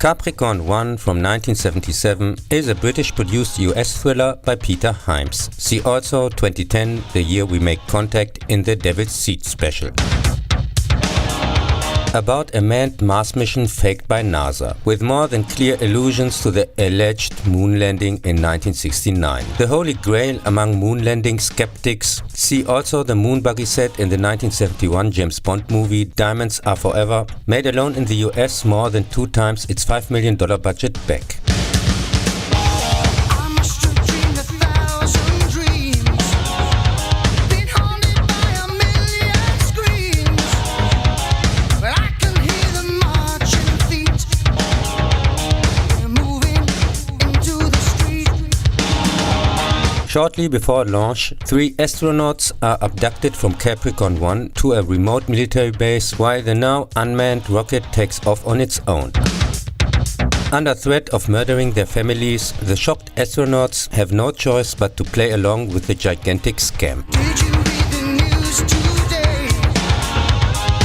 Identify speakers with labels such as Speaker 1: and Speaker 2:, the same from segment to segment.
Speaker 1: Capricorn One from 1977 is a British-produced US thriller by Peter Hyams. See also 2010, The Year We Make Contact in the Devil's Seat special. About a manned Mars mission faked by NASA, with more than clear allusions to the alleged moon landing in 1969. The holy grail among moon landing skeptics. See also the moon buggy set in the 1971 James Bond movie Diamonds Are Forever, made alone in the US more than 2 times its $5 million budget back. Shortly before launch, 3 astronauts are abducted from Capricorn One to a remote military base while the now unmanned rocket takes off on its own. Under threat of murdering their families, the shocked astronauts have no choice but to play along with the gigantic scam.
Speaker 2: Did you read the news today?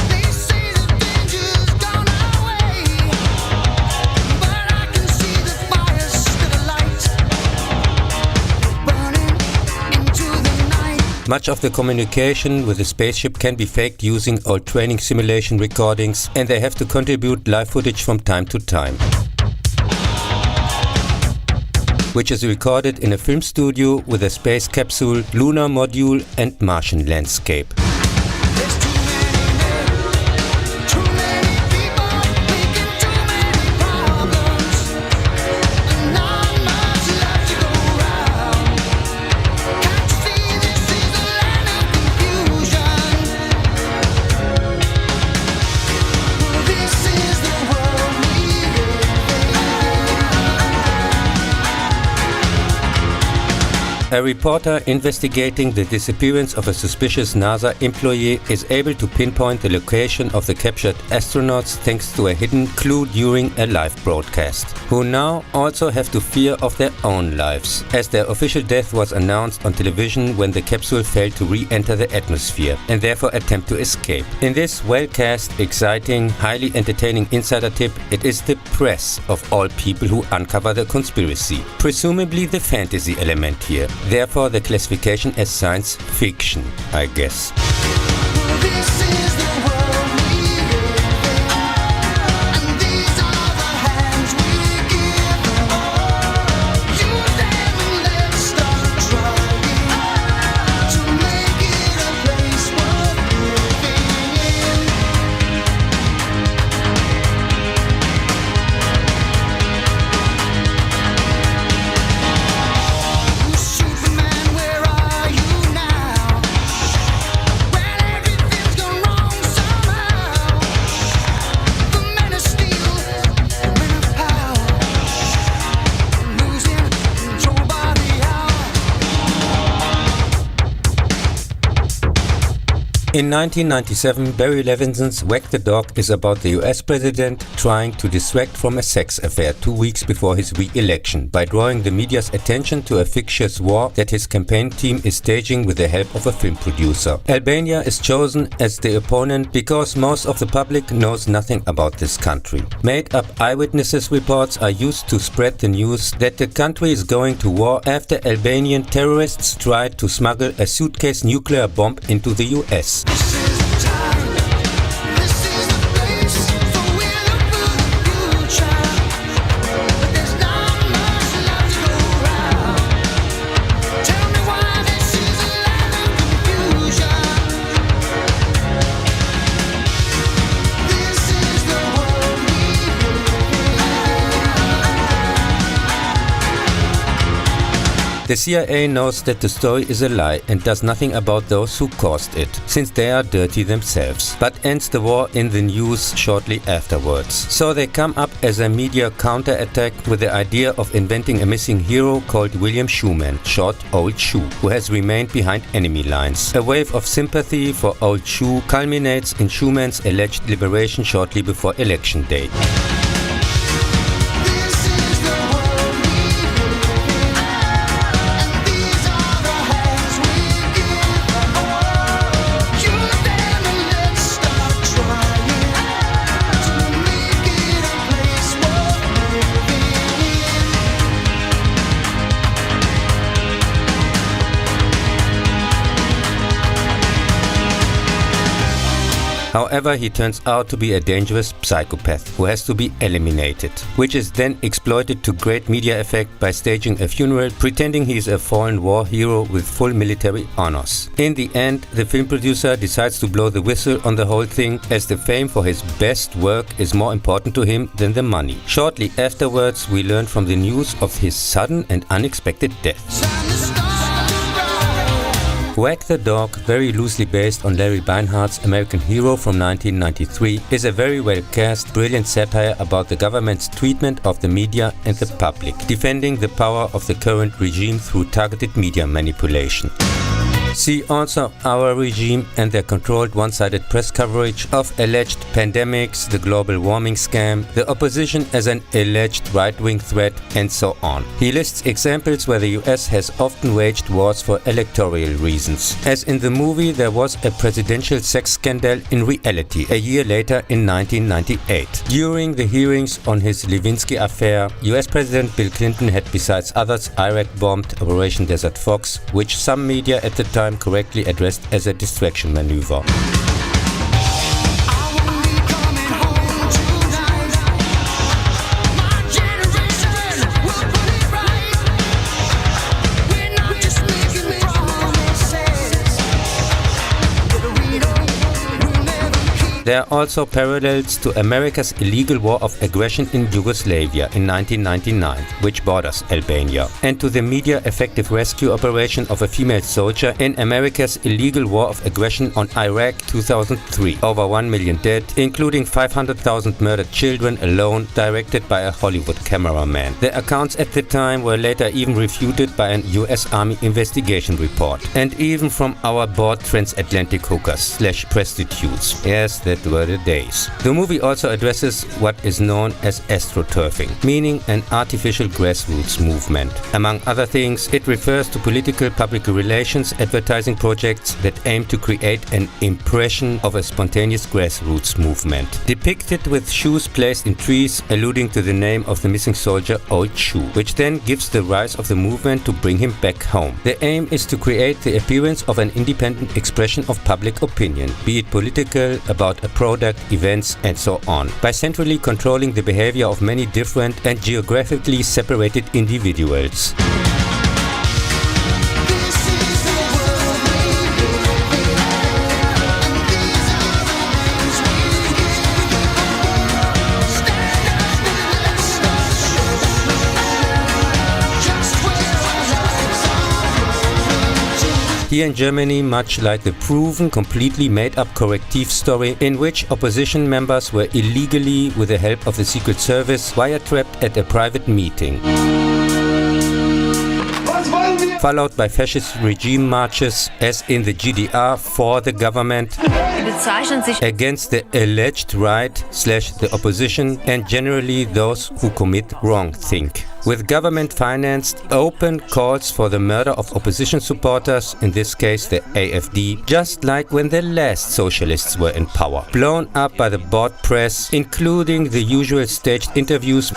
Speaker 2: They say the danger's gone away, but I can see the fires still alight, burning into the night.
Speaker 1: Much of the communication with the spaceship can be faked using old training simulation recordings, and they have to contribute live footage from time to time, which is recorded in a film studio with a space capsule, lunar module and Martian landscape.
Speaker 2: There's too many men, too many people, making too many problems, and not much left to go round. Can't you see this is a land of confusion? This is the world we live in.
Speaker 1: A reporter investigating the disappearance of a suspicious NASA employee is able to pinpoint the location of the captured astronauts thanks to a hidden clue during a live broadcast, who now also have to fear of their own lives, as their official death was announced on television when the capsule failed to re-enter the atmosphere and therefore attempt to escape. In this well-cast, exciting, highly entertaining insider tip, it is the press of all people who uncover the conspiracy, presumably the fantasy element here. Therefore the classification as science fiction, I guess.
Speaker 2: This is the world we live in, and these are the hands we give them. Use them and let's start trying to make it a place worth living in. Superman, where are you now? When everything's gone wrong somehow. The men of steel, the men of power, losing control by the hour.
Speaker 1: In 1997, Barry Levinson's Whack the Dog is about the US president trying to distract from a sex affair 2 weeks before his re-election by drawing the media's attention to a fictitious war that his campaign team is staging with the help of a film producer. Albania is chosen as the opponent because most of the public knows nothing about this country. Made-up eyewitnesses reports are used to spread the news that the country is going to war after Albanian terrorists tried to smuggle a suitcase nuclear bomb into the US.
Speaker 2: This is the time, this is the place, so we look for the future. But there's not much left to go round. Tell me why this is a land of confusion. This is the world we live in.
Speaker 1: The CIA knows that the story is a lie and does nothing about those who caused it, since they are dirty themselves, but ends the war in the news shortly afterwards. So they come up as a media counterattack with the idea of inventing a missing hero called William Schuman, short Old Shoe, who has remained behind enemy lines. A wave of sympathy for Old Shoe culminates in Schuman's alleged liberation shortly before election day.
Speaker 2: This is the world we live in, and these are the hands we give them. Use them and let's start trying to make it a place worth
Speaker 1: However, he turns out to be a dangerous psychopath who has to be eliminated, which is then exploited to great media effect by staging a funeral pretending he is a fallen war hero with full military honors. In the end, the film producer decides to blow the whistle on the whole thing, as the fame for his best work is more important to him than the money. Shortly afterwards, we learn from the news of his sudden and unexpected death. Wag the Dog, very loosely based on Larry Beinhardt's American Hero from 1993, is a very well cast, brilliant satire about the government's treatment of the media and the public, defending the power of the current regime through targeted media manipulation. See also Our Regime and their controlled one-sided press coverage of alleged pandemics, the global warming scam, the opposition as an alleged right-wing threat, and so on. He lists examples where the US has often waged wars for electoral reasons. As in the movie, there was a presidential sex scandal in reality a year later in 1998. During the hearings on his Lewinsky affair, US President Bill Clinton had besides others Iraq-bombed Operation Desert Fox, which some media at the time correctly addressed as a distraction maneuver. There are also parallels to America's illegal war of aggression in Yugoslavia in 1999, which borders Albania, and to the media effective rescue operation of a female soldier in America's illegal war of aggression on Iraq 2003. Over 1 million dead, including 500,000 murdered children alone, directed by a Hollywood cameraman. The accounts at the time were later even refuted by an US Army investigation report, and even from our bored transatlantic hookers/prostitutes. Yes, that were the days. The movie also addresses what is known as astroturfing, meaning an artificial grassroots movement. Among other things, it refers to political public relations advertising projects that aim to create an impression of a spontaneous grassroots movement, depicted with shoes placed in trees, alluding to the name of the missing soldier Old Shoe, which then gives the rise of the movement to bring him back home. The aim is to create the appearance of an independent expression of public opinion, be it political, about a product, events, and so on, by centrally controlling the behavior of many different and geographically separated individuals. Here in Germany, much like the proven, completely made-up corrective story in which opposition members were illegally, with the help of the Secret Service, wiretapped at a private meeting, followed by fascist regime marches, as in the GDR, for the government, against the alleged right/the opposition, and generally those who commit wrongthink. With government-financed open calls for the murder of opposition supporters, in this case the AfD, just like when the last socialists were in power. Blown up by the bought press, including the usual staged interviews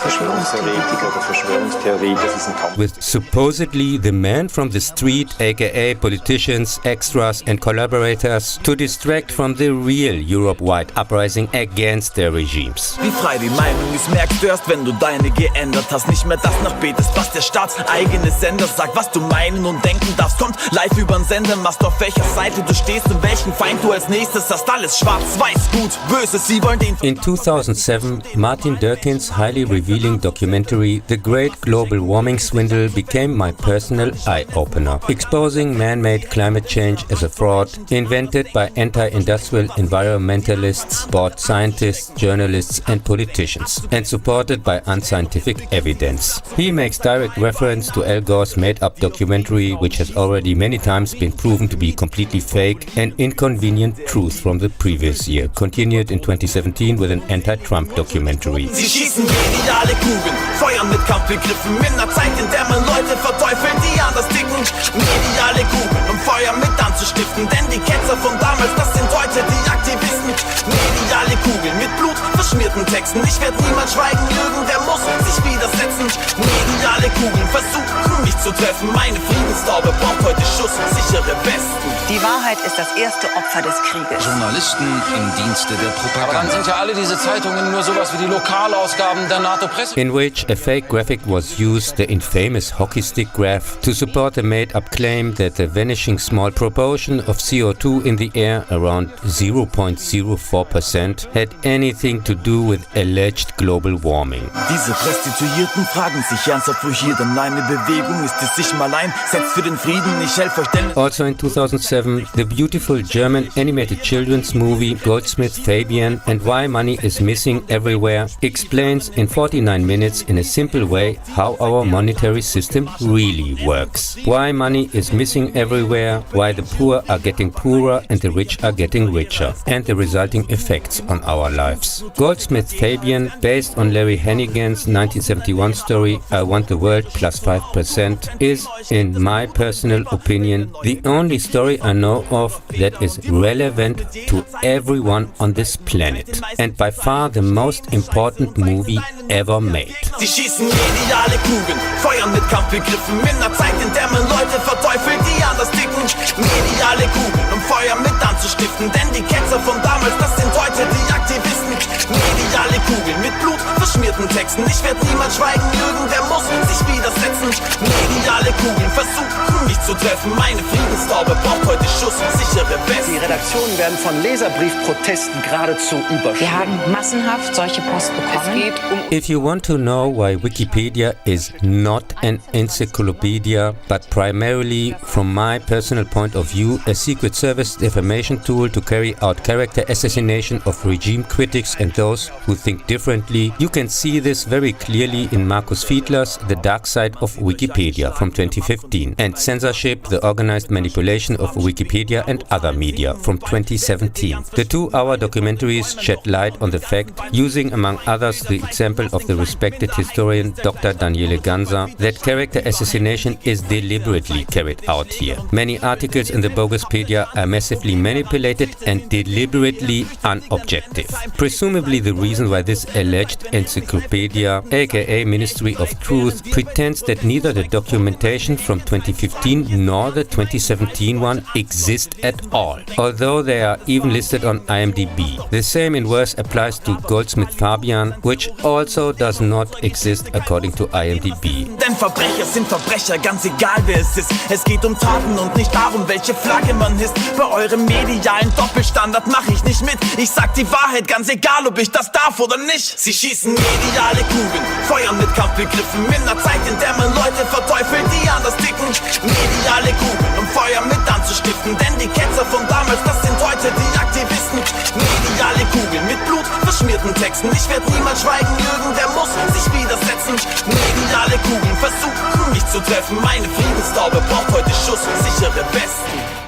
Speaker 1: with supposedly the man from the street, aka politicians, extras and collaborators, to distract from the real Europe-wide uprising against their regimes.
Speaker 3: Wie frei die Meinung ist, merkst du erst, wenn du deine geändert hast. Nicht mehr das nachbetest, was der staatseigene Sender sagt, was du meinen und denken darfst. Kommt live übern Sender, machst auf welcher Seite du stehst und welchen Feind du als nächstes hast. Alles schwarz-weiß, gut, böse, sie wollen den...
Speaker 1: In 2007, Martin Durkin's highly revealing documentary The Great Global Warming Swindle became my personal eye-opener, exposing man-made climate change as a fraud invented by anti-industrial environmentalists, bought scientists, journalists and politicians, and supported by unscientific evidence. He makes direct reference to Al Gore's made-up documentary, which has already many times been proven to be completely fake and inconvenient truth from the previous year, continued in 2017 with an anti-Trump documentary.
Speaker 3: Sie schießen geniale Kugeln, feuern mit Kampfbegriffen in einer Zeit, in der man Leute verteufelt, die anders ticken. Mediale Kugeln, um Feuer mit anzustiften, denn die Ketzer von damals, das sind heute die Aktivisten. Mediale Kugeln mit blutverschmierten Texten, ich werde niemals schweigen, lügen, der muss sich widersetzen. Mediale Kugeln versuchen mich zu treffen, meine Friedenstaube braucht heute schusssichere Westen.
Speaker 4: Die Wahrheit ist das erste Opfer des Krieges.
Speaker 5: Journalisten im Dienste der
Speaker 6: Aber dann
Speaker 5: Propaganda.
Speaker 6: sind ja alle diese Zeitungen nur sowas wie die Lokalausgaben der NATO-Presse.
Speaker 1: In which a fake graphic was used, the infamous hockey stick graph, to support the made-up claim that the vanishing small proportion of CO2 in the air, around 0.04%, had anything to do with alleged global warming.
Speaker 3: Diese Prostituierten fragen sich ernsthaft, wo hier denn meine Bewegung ist, es sich mal ein, setzt für den Frieden, ich helfe euch denn.
Speaker 1: Also in 2007, the beautiful German animated children's movie Goldsmith Fabian and Why Money is Missing Everywhere explains in 49 minutes in a simple way how our monetary system really works. Why money is missing everywhere, why the poor are getting poorer and the rich are getting richer, and the resulting effects on our lives. Goldsmith Fabian, based on Larry Hannigan's 1971 story I Want the World plus 5%, is, in my personal opinion, the only story I know of that is relevant to everyone on this planet, and by far the most important movie ever made.
Speaker 3: Sie schießen mediale Kugeln, feuern mit Kampfbegriffen in einer Zeit, in der man Leute verteufelt, die anders ticken. Mediale Kugeln, um Feuer mit anzustiften, denn die Ketzer von damals, das sind heute die Aktivisten. Mediale Kugeln mit blutverschmierten Texten, ich werde niemals schweigen, irgendwer muss sich widersetzen. Mediale Kugeln versuchen mich zu treffen, meine Friedenstaube braucht heute schusssichere Westen.
Speaker 7: Die Redaktionen werden von Leserbriefprotesten geradezu überschwemmt.
Speaker 4: Wir haben massenhaft solche Post bekommen. Es geht um
Speaker 1: If you want to know why Wikipedia is not an encyclopedia, but primarily, from my personal point of view, a Secret Service defamation tool to carry out character assassination of regime critics and those who think differently, you can see this very clearly in Markus Fiedler's The Dark Side of Wikipedia from 2015 and Censorship, the Organized Manipulation of Wikipedia and Other Media from 2017. The 2-hour documentaries shed light on the fact, using among others the example of the respected historian Dr. Daniele Ganser, that character assassination is deliberately carried out here. Many articles in the Boguspedia are massively manipulated and deliberately unobjective. Presumably the reason why this alleged encyclopedia, aka Ministry of Truth, pretends that neither the documentation from 2015 nor the 2017 one exist at all, although they are even listed on IMDb. The same inverse applies to Goldsmith Fabian, which also does not exist according to IMDb.
Speaker 3: Denn Verbrecher sind Verbrecher, ganz egal wer es ist. Es geht um Taten und nicht darum, welche Flagge man hisst. Bei eurem medialen Doppelstandard mach ich nicht mit. Ich sag die Wahrheit, ganz egal ob ich das darf oder nicht. Sie schießen mediale Kugeln, feuern mit Kampfbegriffen in einer Zeit, in der man Leute verteufelt, die anders ticken. Mediale Kugeln, um Feuer mit anzustiften, denn die Ketzer von damals, das sind heute die Aktivisten. Mediale Kugeln mit blutverschmierten Texten, ich werde niemals schweigen, irgendwer muss sich widersetzen. Mediale Kugeln versuchen mich zu treffen, meine Friedenstaube braucht heute schusssichere Westen.